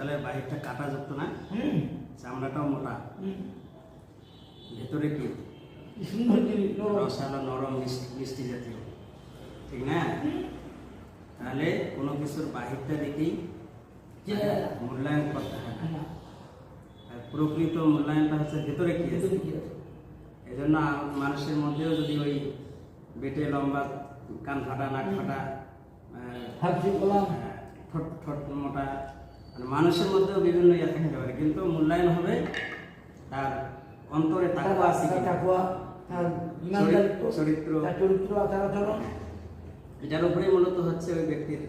তাহলে বাহিরটা কাঁটাযুক্ত না, চামড়াটাও মোটা, ভেতরে কি রসালো নরম মিষ্টি জাতীয়, ঠিক না? তাহলে কোনো কিছুর বাহিরটা দেখেই মূল্যায়ন করতে হয় না, আর প্রকৃত মূল্যায়নটা হচ্ছে ভেতরে কি আছে। এই জন্য মানুষের মধ্যেও যদি ওই বেটে লম্বা, কান ফাটা, নাক ফাটা, ঠোঁট মোটা, মানে মানুষের মধ্যেও বিভিন্ন ইয়ে থাকতে পারে, কিন্তু মূল্যায়ন হবে তার অন্তরে তাকওয়া আছে কি, চরিত্র, এটার উপরেই মূলত হচ্ছে ওই ব্যক্তির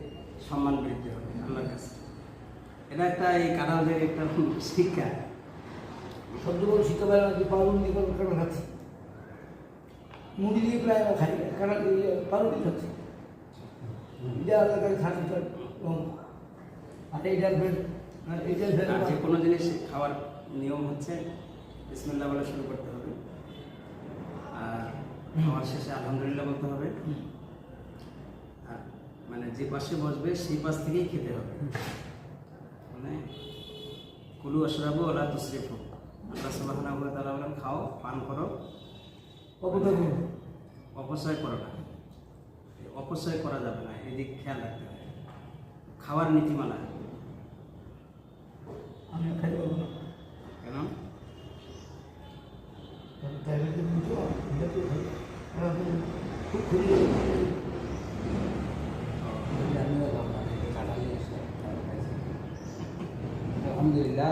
সম্মান বৃদ্ধি হবে আল্লাহর কাছে। এটা একটা এই কারাউদের একটা শিক্ষা। সবচেয়ে শিক্ষা পাই যে পাউরুটি কেন খাচ্ছি, মুড়ি দিয়ে প্রায় খাই, কারণ পাউরুটি খাচ্ছি, এটা আলাদা করে খাচ্ছি। আর এইটার যে কোনো জিনিস খাওয়ার নিয়ম হচ্ছে বিসমিল্লাহ বলে শুরু করতে হবে, আর খাওয়ার শেষে আলহামদুলিল্লাহ বলতে হবে, আর মানে যে পাশে বসবে সেই পাশ থেকেই খেতে হবে। মানে কুলু আশরাবু ওয়ালা তুসরিফু, আল্লাহ সুবহানাহু ওয়া তাআলা বলেন খাও, পান করো, অপচয় করো না। অপচয় করা যাবে না, এদিক খেয়াল রাখতে হবে। খাওয়ার নীতিমালা আমি খাই পাবো না কেন? alhamdulillah